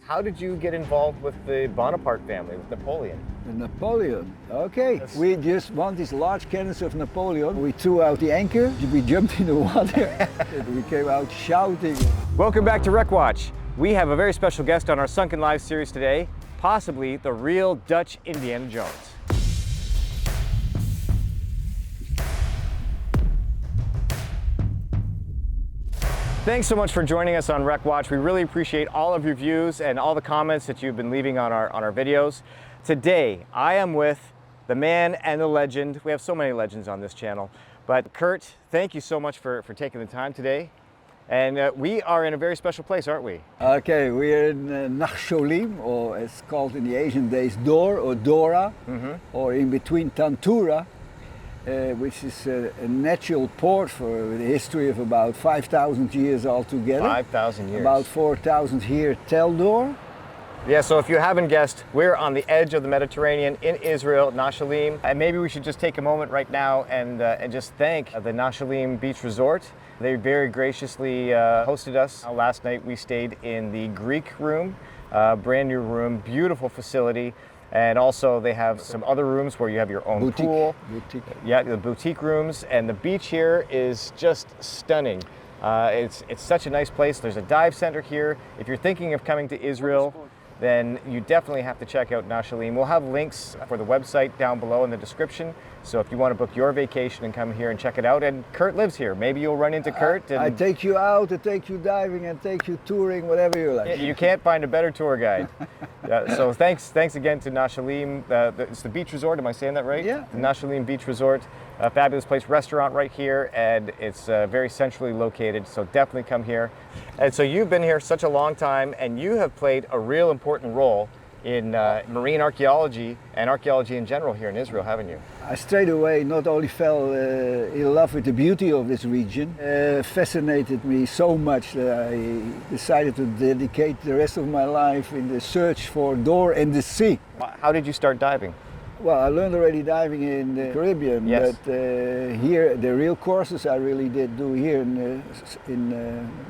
How did you get involved with the Bonaparte family, with Napoleon? Napoleon, okay. Yes. We just won these large cannons of Napoleon. We threw out the anchor, we jumped in the water, and we came out shouting. Welcome back to Wreckwatch. We have a very special guest on our Sunken Lives series today, possibly the real Dutch Indiana Jones. Thanks so much for joining us on Wreckwatch. We really appreciate all of your views and all the comments that you've been leaving on our videos. Today, I am with the man and the legend. We have so many legends on this channel. But Kurt, thank you so much for taking the time today. And we are in a very special place, aren't we? Okay, we are in Nahsholim, or it's called in the Asian days Dor or Dora, or in between Tantura, which is a natural port for the history of about 5,000 years altogether. 5,000 years. About 4,000 here, Tel Dor. Yeah, so if you haven't guessed, we're on the edge of the Mediterranean in Israel, Nahsholim. And maybe we should just take a moment right now and just thank the Nasholim Beach Resort. They very graciously hosted us. Last night we stayed in the Greek room, brand new room, beautiful facility. And also they have some other rooms where you have your own boutique. Pool. Boutique. Yeah, the boutique rooms. And the beach here is just stunning. It's such a nice place. There's a dive center here. If you're thinking of coming to Israel, then you definitely have to check out Nahsholim. We'll have links for the website down below in the description. So if you want to book your vacation and come here and check it out, and Kurt lives here, maybe you'll run into Kurt. And I take you out, I take you diving, and take you touring, whatever you like. You can't find a better tour guide. So thanks again to Nahsholim. It's the beach resort, am I saying that right? Yeah. The Nahsholim Beach Resort, a fabulous place, restaurant right here, and it's very centrally located, so definitely come here. And so you've been here such a long time, and you have played a real important role in marine archaeology and archaeology in general here in Israel, haven't you? I straight away not only fell in love with the beauty of this region, fascinated me so much that I decided to dedicate the rest of my life in the search for Dor and the sea. How did you start diving? Well, I learned already diving in the Caribbean, yes. But here the real courses I really did do here in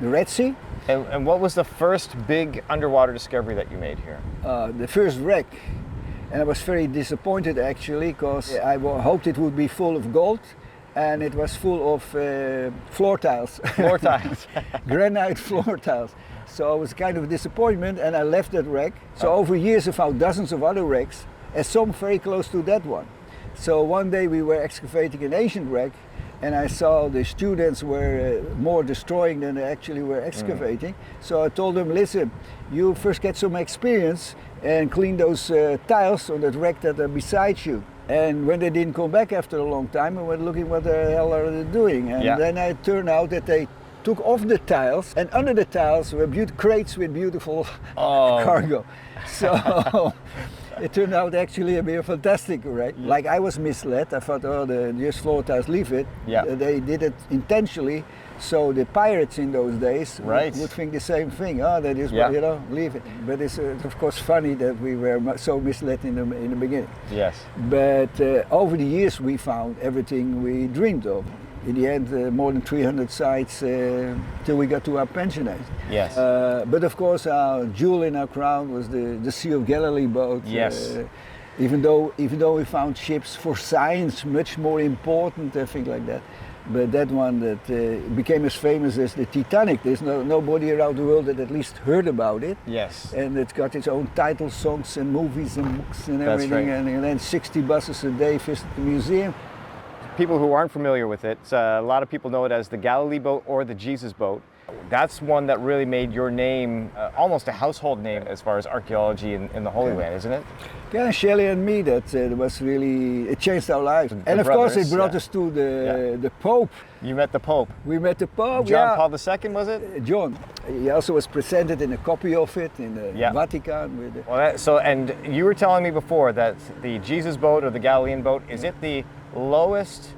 the Red Sea. And what was the first big underwater discovery that you made here? The first wreck. And I was very disappointed actually, because I hoped it would be full of gold, and it was full of floor tiles. Floor tiles. Granite floor tiles. So it was kind of a disappointment, and I left that wreck. So over years I found dozens of other wrecks, and some very close to that one. So one day we were excavating an ancient wreck, and I saw the students were more destroying than they actually were excavating. So I told them, listen, you first get some experience and clean those tiles on that wreck that are beside you. And when they didn't come back after a long time, I went looking what the hell are they doing. And then it turned out that they took off the tiles, and under the tiles were crates with beautiful cargo. So it turned out actually to be a fantastic wreck. Like I was misled. I thought, oh, just floor tiles, leave it. They did it intentionally, so the pirates in those days would think the same thing. Oh, that is, you know, leave it. But it's of course funny that we were so misled in the beginning. Yes. But over the years we found everything we dreamed of. In the end, more than 300 sites till we got to our pensionate. Yes. But of course, our jewel in our crown was the Sea of Galilee boat. Yes. Even though we found ships for science much more important and things like that, but that one that became as famous as the Titanic. There's nobody around the world that at least heard about it. Yes. And it's got its own title songs and movies and books and everything. That's right. And then 60 buses a day visit the museum. People who aren't familiar with it, a lot of people know it as the Galilee boat or the Jesus boat. That's one that really made your name almost a household name as far as archaeology in the Holy Land, isn't it? Yeah, Shelley and me, that was really, it changed our lives. And of course it brought us to the Pope. You met the Pope. We met the Pope, John Paul II, was it? John. He also was presented in a copy of it in the Vatican. And you were telling me before that the Jesus boat or the Galilean boat, is it the lowest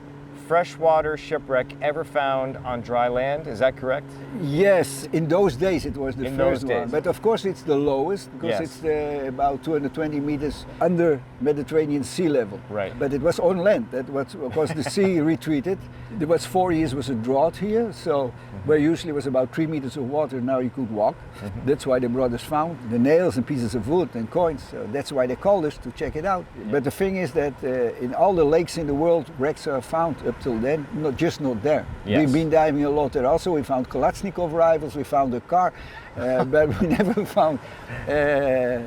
freshwater shipwreck ever found on dry land. Is that correct? Yes, in those days it was the In those first one. days. But of course it's the lowest because Yes. it's about 220 meters under Mediterranean sea level. Right. But it was on land. That was, of course, the sea retreated. There was 4 years was a drought here, so where usually was about 3 meters of water, now you could walk. That's why the brothers found the nails and pieces of wood and coins. So that's why they called us to check it out. But the thing is that in all the lakes in the world, wrecks are found up till then, not there. Yes. We've been diving a lot there also. We found Kalashnikov rifles, we found a car, but we never found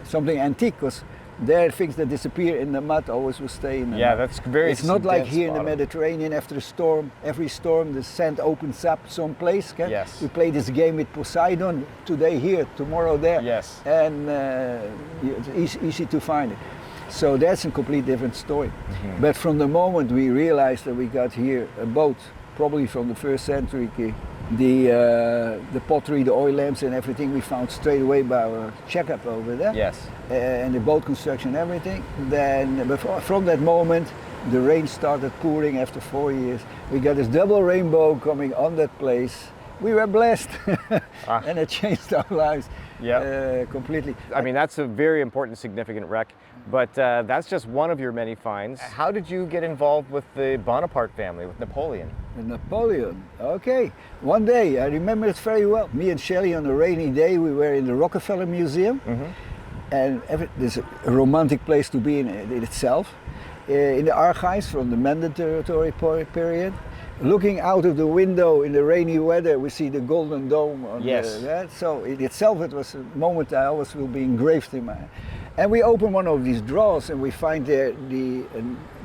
something antique, because there things that disappear in the mud always will stay in the Yeah, mud. that's very. It's not like dense here in the bottom. Mediterranean after a storm, every storm the sand opens up someplace. Okay? Yes. We play this game with Poseidon, today here, tomorrow there. Yes. And it's easy to find it. So that's a complete different story. But from the moment we realized that we got here a boat, probably from the 1st century, the pottery, the oil lamps and everything we found straight away by our checkup over there. Yes. And the boat construction, everything. Then from that moment, the rain started pouring after 4 years. We got this double rainbow coming on that place. We were blessed, and it changed our lives completely. I mean, that's a very important, significant wreck, but that's just one of your many finds. How did you get involved with the Bonaparte family, with Napoleon? Napoleon, okay. One day, I remember it very well. Me and Shelley on a rainy day, we were in the Rockefeller Museum. And there's a romantic place to be in itself. In the archives from the Mandatory period. Looking out of the window in the rainy weather, we see the Golden Dome. So in itself, it was a moment I always will be engraved in my head. And we open one of these drawers and we find there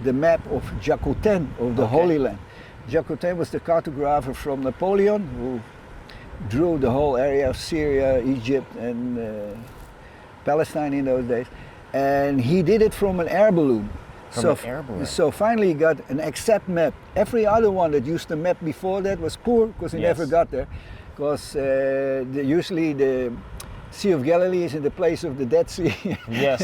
the map of Jacotin, of the Holy Land. Jacotin was the cartographer from Napoleon who drew the whole area of Syria, Egypt and Palestine in those days. And he did it from an air balloon. So finally he got an exact map. Every other one that used the map before that was poor because he never got there. Because usually the Sea of Galilee is in the place of the Dead Sea. Yes.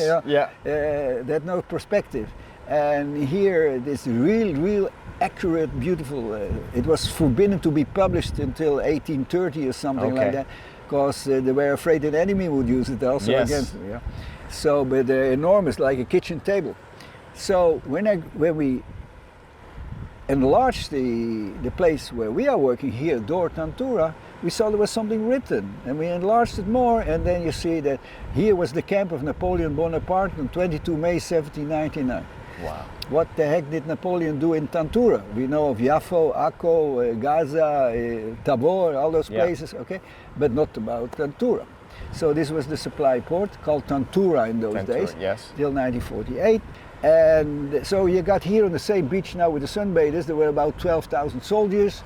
There's no perspective. And here this real accurate, beautiful. It was forbidden to be published until 1830 or something like that, because they were afraid an enemy would use it also against them. Yeah. So, but they're enormous, like a kitchen table. So when we enlarged the place where we are working here, Dor Tantura, we saw there was something written, and we enlarged it more, and then you see that here was the camp of Napoleon Bonaparte on 22 May 1799. Wow. What the heck did Napoleon do in Tantura? We know of Yafo, Akko, Gaza, Tabor, all those places, okay, but not about Tantura. So this was the supply port called Tantura in those days, till 1948. And so you got here on the same beach now with the sunbathers. There were about 12,000 soldiers.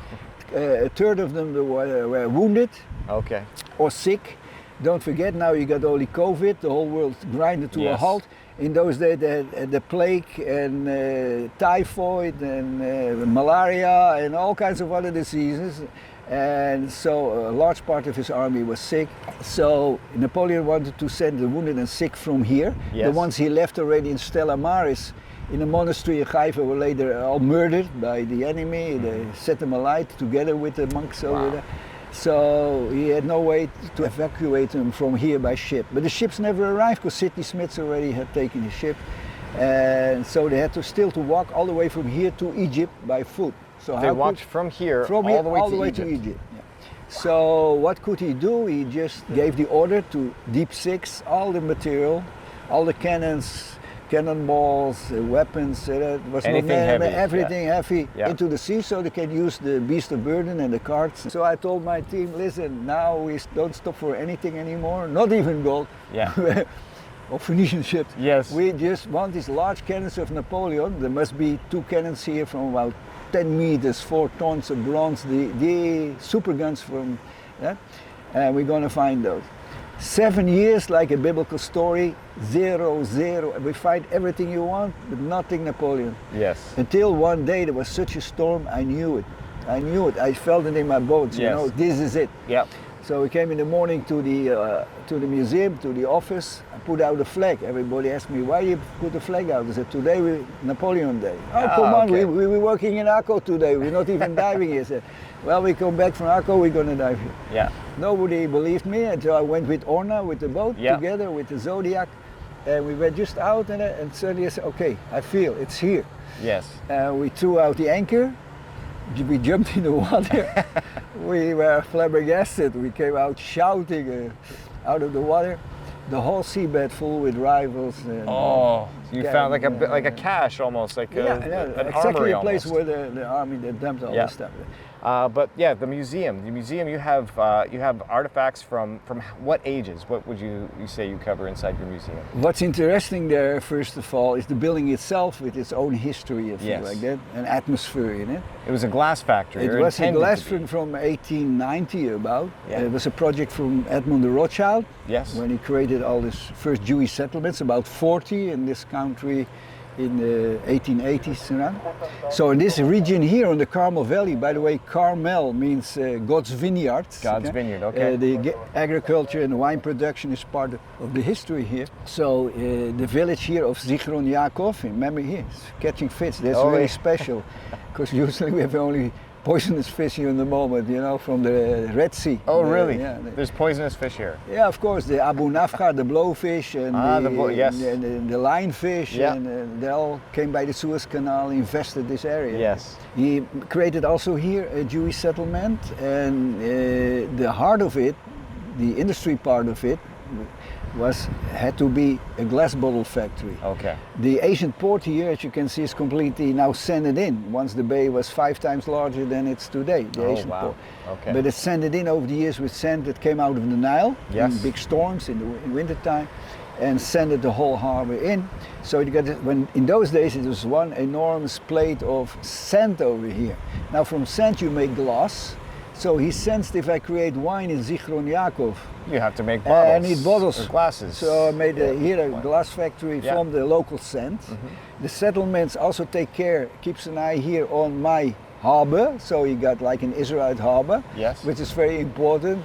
A third of them were wounded or sick. Don't forget, now you got only COVID, the whole world grinded to a halt. In those days they had the plague and typhoid and malaria and all kinds of other diseases. And so a large part of his army was sick. So Napoleon wanted to send the wounded and sick from here. The ones he left already in Stella Maris in a monastery in Haifa were later all murdered by the enemy. They set them alight together with the monks over there. So he had no way to evacuate them from here by ship. But the ships never arrived because Sidney Smith already had taken his ship. And so they had to still walk all the way from here to Egypt by foot. So they walked from here all the way to Egypt. Yeah. So what could he do? He just gave the order to Deep Six all the material, all the cannons, cannonballs, weapons, was everything heavy into the sea so they can use the beast of burden and the carts. So I told my team, listen, now we don't stop for anything anymore, not even gold. Or Phoenician ships. We just want these large cannons of Napoleon. There must be 2 cannons here from about 10 meters, 4 tons of bronze, the super guns from, and we're going to find those. 7 years, like a biblical story, 0, 0. We find everything you want, but nothing Napoleon. Until one day there was such a storm, I knew it. I felt it in my bones, you know, this is it. So we came in the morning to the museum, to the office, and put out a flag. Everybody asked me, why you put the flag out? I said, today we Napoleon Day. Oh, come on, okay. we were working in Akko today. We're not even diving here. I said, well, we come back from Akko, we're going to dive here. Yeah. Nobody believed me, and so I went with Orna, with the boat, together with the Zodiac. And we went just out, and suddenly I said, okay, I feel it's here. Yes. We threw out the anchor. We jumped in the water. We were flabbergasted. We came out shouting out of the water. The whole seabed full with rivals. And, you found like a cache almost, like an exactly armory a place almost. where the army that dumped all this stuff. But yeah, the museum. You have artifacts from what ages? What would you say you cover inside your museum? What's interesting there, first of all, is the building itself with its own history, if you like that, and atmosphere in it. It was a glass factory. It was a glass factory from 1890 about. Yeah. It was a project from Edmund de Rothschild. Yes. When he created all these first Jewish settlements, about 40 in this country in the 1880s around. So in this region here on the Carmel Valley, by the way, Carmel means God's vineyard. God's vineyard, okay. The agriculture and wine production is part of the history here. So the village here of Zichron Yaakov, remember here, it's catching fish. That's very special, because usually we have only poisonous fish here in the moment, you know, from the Red Sea. Oh, really? Yeah. There's poisonous fish here. Yeah, of course. The Abu Nafgar, the blowfish, and the lionfish, and they all came by the Suez Canal, infested this area. Yes. He created also here a Jewish settlement, and the heart of it, the industry part of it, had to be a glass bottle factory. Okay. The ancient port here, as you can see, is completely now sanded in. Once the bay was 5 times larger than it's today, the ancient port. Okay. But it's sanded in over the years with sand that came out of the Nile in big storms in winter time, and sanded the whole harbor in. So you got in those days it was one enormous plate of sand over here. Now from sand you make glass. So he sensed if I create wine in Zichron Yaakov, you have to make bottles. I need bottles. Or glasses. So I made here a glass factory from the local sand. The settlements also keeps an eye here on my harbor. So you got like an Israelite harbor, which is very important.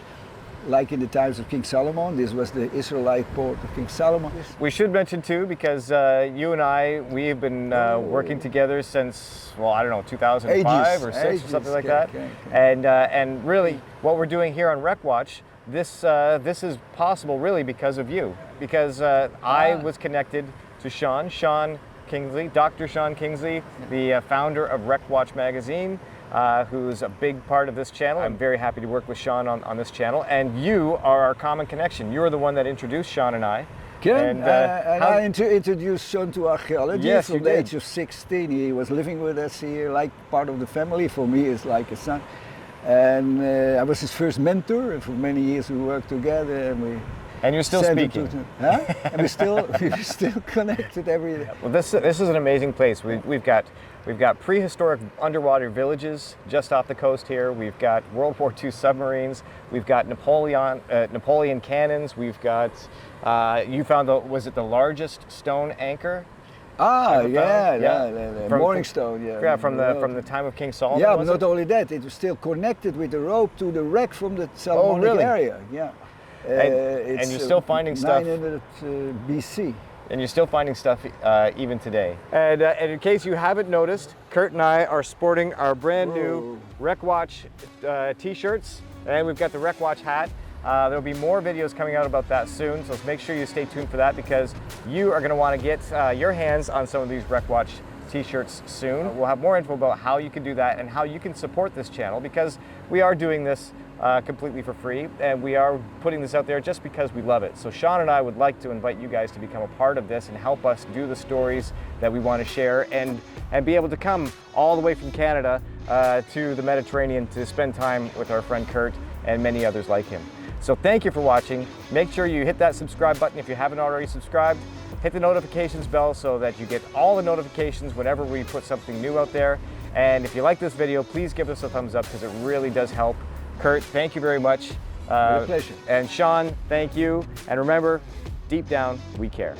Like in the times of King Solomon, this was the Israelite port of King Solomon. We should mention too, because you and I, we've been working together since, well, I don't know, 2005 or 6 or something like that. And really, what we're doing here on Wreckwatch, this is possible really because of you. Because I was connected to Sean Kingsley, Dr. Sean Kingsley, the founder of Wreckwatch Magazine. Who's a big part of this channel. I'm very happy to work with Sean on this channel, and you are our common connection. You are the one that introduced Sean and I. And I introduced Sean to archaeology from the age of 16. He was living with us here, like part of the family. For me, it's like a son. And I was his first mentor, and for many years we worked together. And you're still speaking. And we're still connected every day. Well, this is an amazing place. We've got prehistoric underwater villages just off the coast here. We've got World War II submarines. We've got Napoleon cannons. We've got you found was it the largest stone anchor? The mooring stone, from the time of King Solomon. Yeah, but not only that, it was still connected with the rope to the wreck from the Solomonic area. Yeah. And you're still finding stuff. 900 BC. And you're still finding stuff even today. And in case you haven't noticed, Kurt and I are sporting our brand new Wreckwatch t-shirts, and we've got the Wreckwatch hat. There'll be more videos coming out about that soon, so make sure you stay tuned for that, because you are going to want to get your hands on some of these Wreckwatch t-shirts soon. We'll have more info about how you can do that and how you can support this channel, because we are doing this completely for free, and we are putting this out there just because we love it. So Sean and I would like to invite you guys to become a part of this and help us do the stories that we want to share, and be able to come all the way from Canada to the Mediterranean to spend time with our friend Kurt and many others like him. So thank you for watching. Make sure you hit that subscribe button if you haven't already subscribed. Hit the notifications bell so that you get all the notifications whenever we put something new out there. And if you like this video, please give us a thumbs up, because it really does help. Kurt, thank you very much. My pleasure. And Sean, thank you. And remember, deep down, we care.